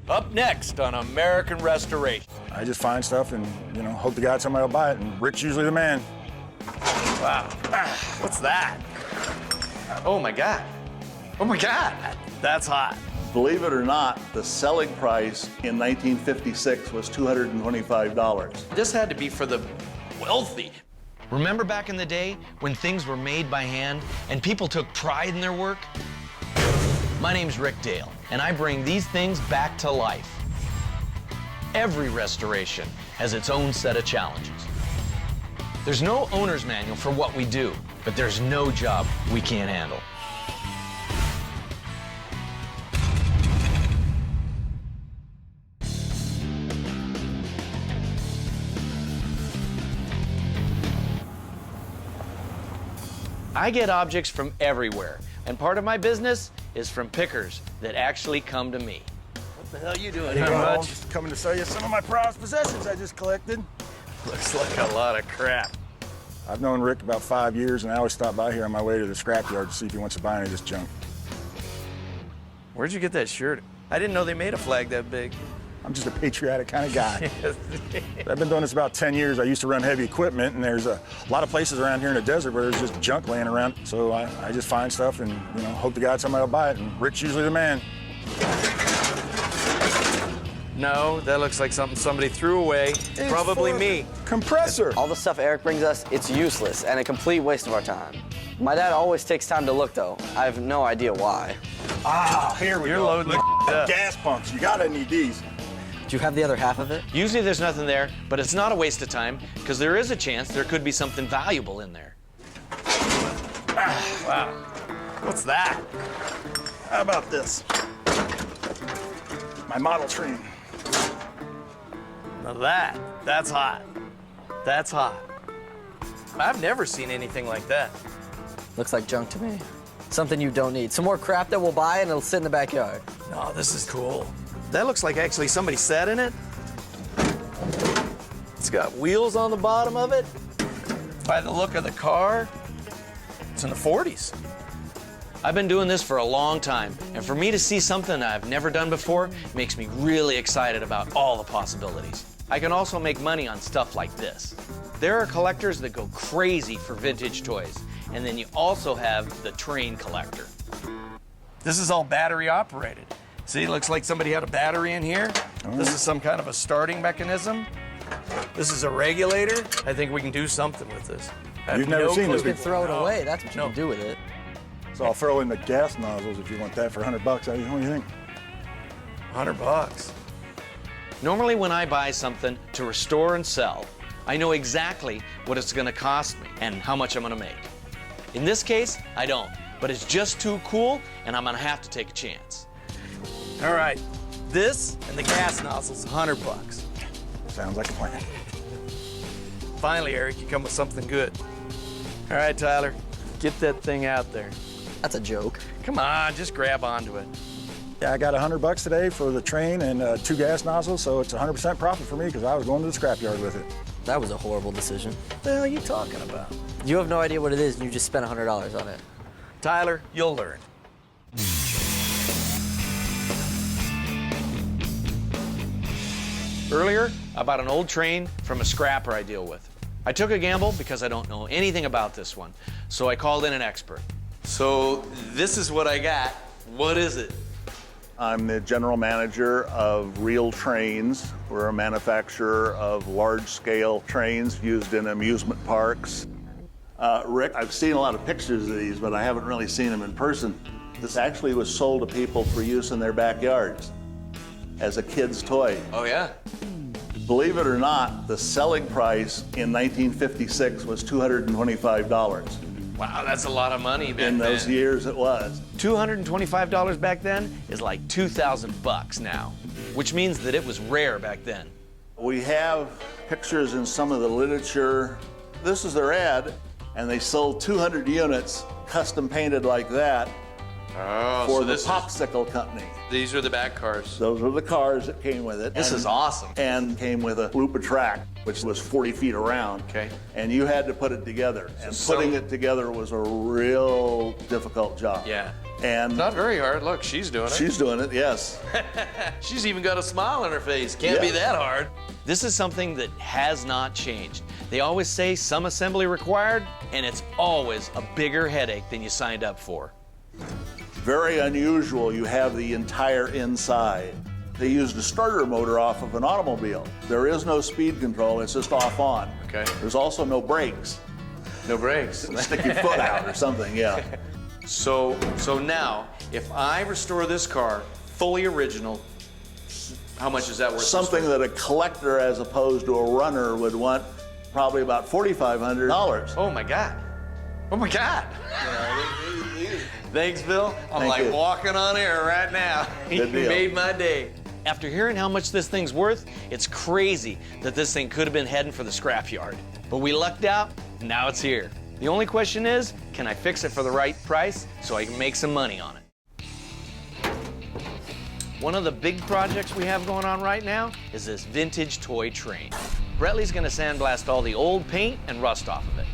Up next on American Restoration. I just find stuff and, hope to God somebody will buy it, and Rick's usually the man. Wow. What's that? Oh my God. Oh my God. That's hot. Believe it or not, the selling price in 1956 was $225. This had to be for the wealthy. Remember back in the day when things were made by hand and people took pride in their work? My name's Rick Dale, and I bring these things back to life. Every restoration has its own set of challenges. There's no owner's manual for what we do, but there's no job we can't handle. I get objects from everywhere, and part of my business is from pickers that actually come to me. What the hell are you doing here, I'm Butch? just coming to sell you some of my prized possessions I just collected. Looks like a lot of crap. I've known Rick about 5 years, and I always stop by here on my way to the scrapyard to see if he wants to buy any of this junk. Where'd you get that shirt? I didn't know they made a flag that big. I'm just a patriotic kind of guy. I've been doing this about 10 years. I used to run heavy equipment, and there's a lot of places around here in the desert where there's just junk laying around. So I just find stuff and, hope to God somebody will buy it, and Rick's usually the man. No, that looks like something somebody threw away. Probably me. Compressor. All the stuff Eric brings us, it's useless and a complete waste of our time. My dad always takes time to look, though. I have no idea why. Ah, here we You're go. loading Look, the up. gas pumps. You gotta need these. Do you have the other half of it? Usually there's nothing there, but it's not a waste of time because there is a chance there could be something valuable in there. Wow. What's that? How about this? My model train. Now that's hot. That's hot. I've never seen anything like that. Looks like junk to me. Something you don't need. Some more crap that we'll buy and it'll sit in the backyard. No, this is cool. That looks like actually somebody sat in it. It's got wheels on the bottom of it. By the look of the car, it's in the 40s. I've been doing this for a long time, and for me to see something I've never done before makes me really excited about all the possibilities. I can also make money on stuff like this. There are collectors that go crazy for vintage toys, and then you also have the train collector. This is all battery operated. See, looks like somebody had a battery in here. This is some kind of a starting mechanism. This is a regulator. I think we can do something with this. I have You've never seen clue. this You can throw it No. away. That's what you No. can do with it. So I'll throw in the gas nozzles if you want that for $100. What do you think? $100. Normally when I buy something to restore and sell, I know exactly what it's gonna cost me and how much I'm gonna make. In this case, I don't, but it's just too cool and I'm gonna have to take a chance. All right, this and the gas nozzle's $100. Sounds like a plan. Finally, Eric, you come with something good. All right, Tyler, get that thing out there. That's a joke. Come on, just grab onto it. Yeah, I got $100 today for the train and 2 gas nozzles, so it's 100% profit for me because I was going to the scrapyard with it. That was a horrible decision. What the hell are you talking about? You have no idea what it is, and you just spent $100 on it. Tyler, you'll learn. Earlier, I bought an old train from a scrapper I deal with. I took a gamble because I don't know anything about this one, so I called in an expert. So this is what I got. What is it? I'm the general manager of Real Trains. We're a manufacturer of large-scale trains used in amusement parks. Rick, I've seen a lot of pictures of these, but I haven't really seen them in person. This actually was sold to people for use in their backyards as a kid's toy. Oh, yeah? Believe it or not, the selling price in 1956 was $225. Wow, that's a lot of money back In those then. years, it was. $225 back then is like 2,000 bucks now, which means that it was rare back then. We have pictures in some of the literature. This is their ad, and they sold 200 units custom painted like that Oh, for so the this popsicle company. these are the back cars. Those were the cars that came with it. This is awesome. And came with a loop of track, which was 40 feet around. Okay. And you had to put it together. And So- putting it together was a real difficult job. Yeah. And Not very hard. Look, she's doing it. she's doing it, yes. She's even got a smile on her face. Can't be Yeah. that hard. This is something that has not changed. They always say some assembly required, and it's always a bigger headache than you signed up for. Very unusual, you have the entire inside. They used a starter motor off of an automobile. There is no speed control, it's just off on. Okay. There's also no brakes. No brakes. Stick your foot out or something, yeah. So now, if I restore this car fully original, how much is that worth? Something that a collector as opposed to a runner would want probably about $4,500. Oh my God. Oh my God. Thanks, Bill. I'm Thank like you. walking on air right now. You Good deal. made my day. After hearing how much this thing's worth, it's crazy that this thing could have been heading for the scrapyard. But we lucked out, now it's here. The only question is, can I fix it for the right price so I can make some money on it? One of the big projects we have going on right now is this vintage toy train. Brettly's gonna sandblast all the old paint and rust off of it.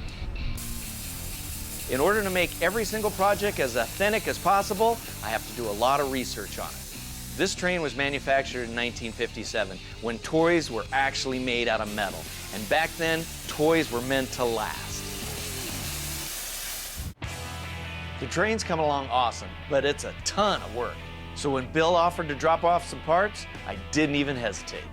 In order to make every single project as authentic as possible, I have to do a lot of research on it. This train was manufactured in 1957 when toys were actually made out of metal. And back then, toys were meant to last. The train's come along awesome, but it's a ton of work. So when Bill offered to drop off some parts, I didn't even hesitate.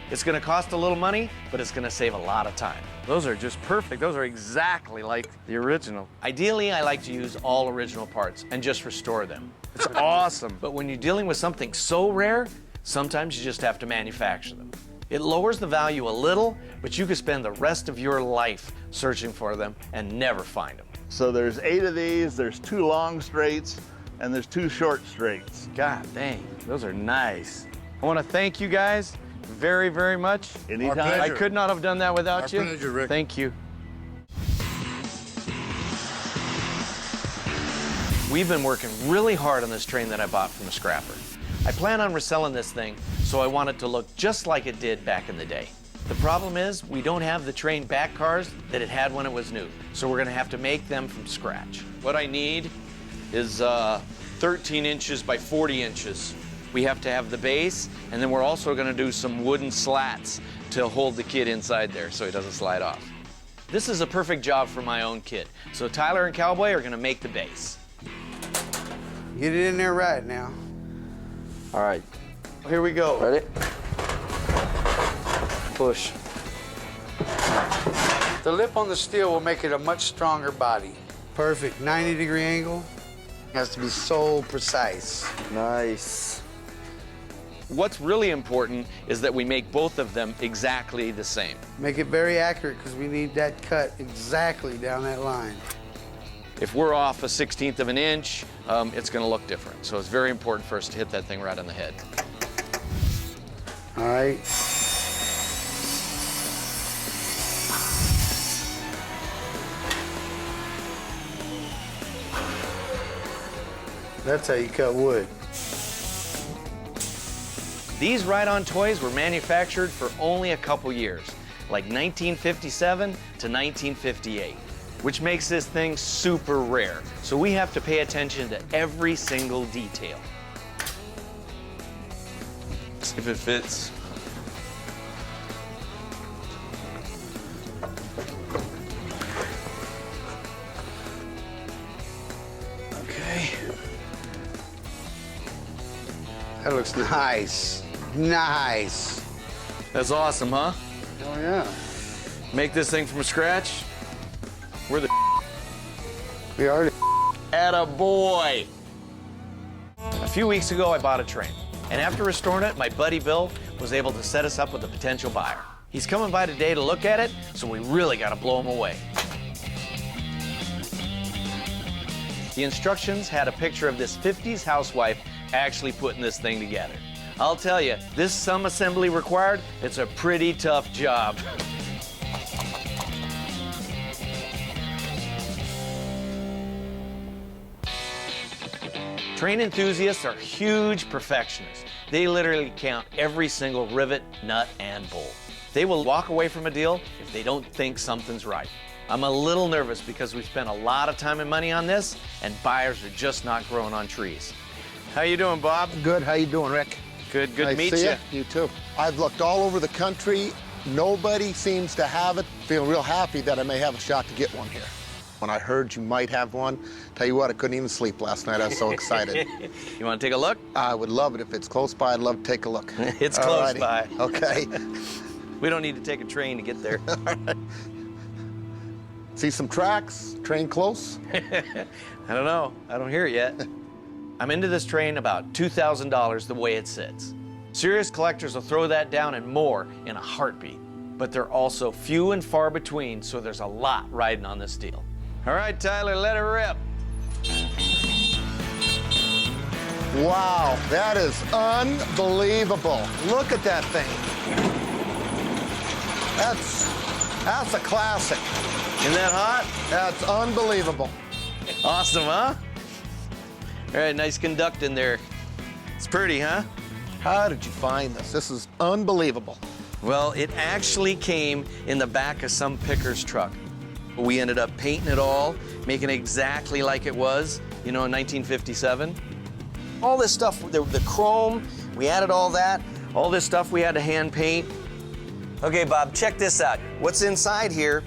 It's gonna cost a little money, but it's gonna save a lot of time. Those are just perfect. Those are exactly like the original. Ideally, I like to use all original parts and just restore them. It's awesome. But when you're dealing with something so rare, sometimes you just have to manufacture them. It lowers the value a little, but you could spend the rest of your life searching for them and never find them. So there's 8 of these, there's 2 long straights, and there's 2 short straights. God dang, those are nice. I want to thank you guys very, very much. Anytime. Our pleasure. I could not have done that without Our you. pleasure, Rick. Thank you. We've been working really hard on this train that I bought from a scrapper. I plan on reselling this thing, so I want it to look just like it did back in the day. The problem is, we don't have the train back cars that it had when it was new, so we're gonna have to make them from scratch. What I need is 13 inches by 40 inches. We have to have the base, and then we're also gonna do some wooden slats to hold the kid inside there so he doesn't slide off. This is a perfect job for my own kid, so Tyler and Cowboy are gonna make the base. Get it in there right now. All right, Here we go. ready? Push. The lip on the steel will make it a much stronger body. Perfect, 90-degree angle. Has to be so precise. Nice. What's really important is that we make both of them exactly the same. Make it very accurate because we need that cut exactly down that line. If we're off a 1/16 of an inch, it's gonna look different. So it's very important for us to hit that thing right on the head. All right. That's how you cut wood. These ride-on toys were manufactured for only a couple years, like 1957 to 1958, which makes this thing super rare. So we have to pay attention to every single detail. See if it fits. Okay. That looks nice. Nice. That's awesome, huh? Oh, yeah. Make this thing from scratch. We're the We already. Attaboy! A few weeks ago, I bought a train. And after restoring it, my buddy Bill was able to set us up with a potential buyer. He's coming by today to look at it, so we really gotta blow him away. The instructions had a picture of this 50s housewife actually putting this thing together. I'll tell you, this some assembly required, it's a pretty tough job. Train enthusiasts are huge perfectionists. They literally count every single rivet, nut, and bolt. They will walk away from a deal if they don't think something's right. I'm a little nervous because we spent a lot of time and money on this, and buyers are just not growing on trees. How you doing, Bob? Good. How you doing, Rick? Good to Nice meet to see you. ya. You too. I've looked all over the country. Nobody seems to have it. Feeling real happy that I may have a shot to get one here. When I heard you might have one, tell you what, I couldn't even sleep last night. I was so excited. You want to take a look? I would love it if it's close by. I'd love to take a look. It's close by. Okay. We don't need to take a train to get there. See some tracks? Train close? I don't know. I don't hear it yet. I'm into this train about $2,000 the way it sits. Serious collectors will throw that down and more in a heartbeat. But they're also few and far between, so there's a lot riding on this deal. All right, Tyler, let it rip. Wow, that is unbelievable. Look at that thing. That's a classic. Isn't that hot? That's unbelievable. Awesome, huh? All right, nice conducting there. It's pretty, huh? How did you find this? This is unbelievable. Well, it actually came in the back of some picker's truck. We ended up painting it all, making it exactly like it was, you know, in 1957. All this stuff, the chrome, we added all that. All this stuff we had to hand paint. Okay, Bob, check this out. What's inside here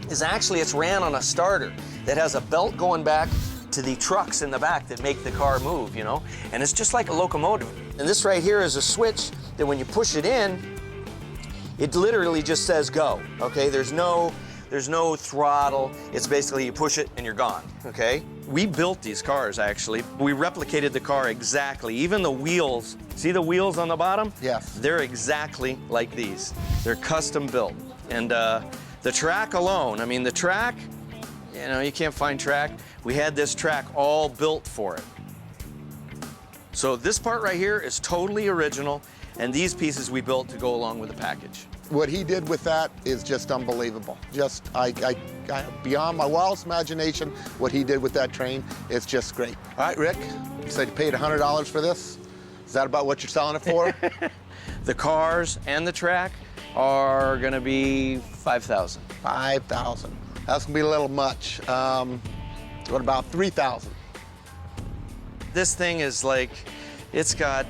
is actually, it's ran on a starter that has a belt going back to the trucks in the back that make the car move, you know? And it's just like a locomotive. And this right here is a switch that when you push it in, it literally just says go, okay? There's no throttle. It's basically you push it and you're gone, okay? We built these cars, actually. We replicated the car exactly. Even the wheels, see the wheels on the bottom? Yes. They're exactly like these. They're custom built. And the track alone, I mean, the track, you know, you can't find track. We had this track all built for it. So this part right here is totally original, and these pieces we built to go along with the package. What he did with that is just unbelievable. Just, I beyond my wildest imagination, what he did with that train is just great. All right, Rick, you said you paid $100 for this. Is that about what you're selling it for? The cars and the track are gonna be $5,000. $5,000. That's gonna be a little much. What about $3,000? This thing is like, it's got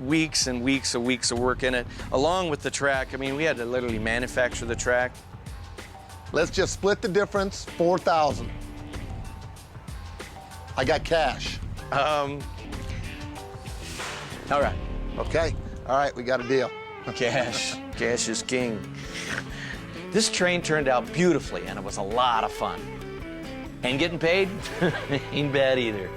weeks and weeks of work in it, along with the track. I mean, we had to literally manufacture the track. Let's just split the difference, $4,000. I got cash. All right. Okay, all right, we got a deal. Cash. Cash is king. This train turned out beautifully, and it was a lot of fun. And getting paid ain't bad either.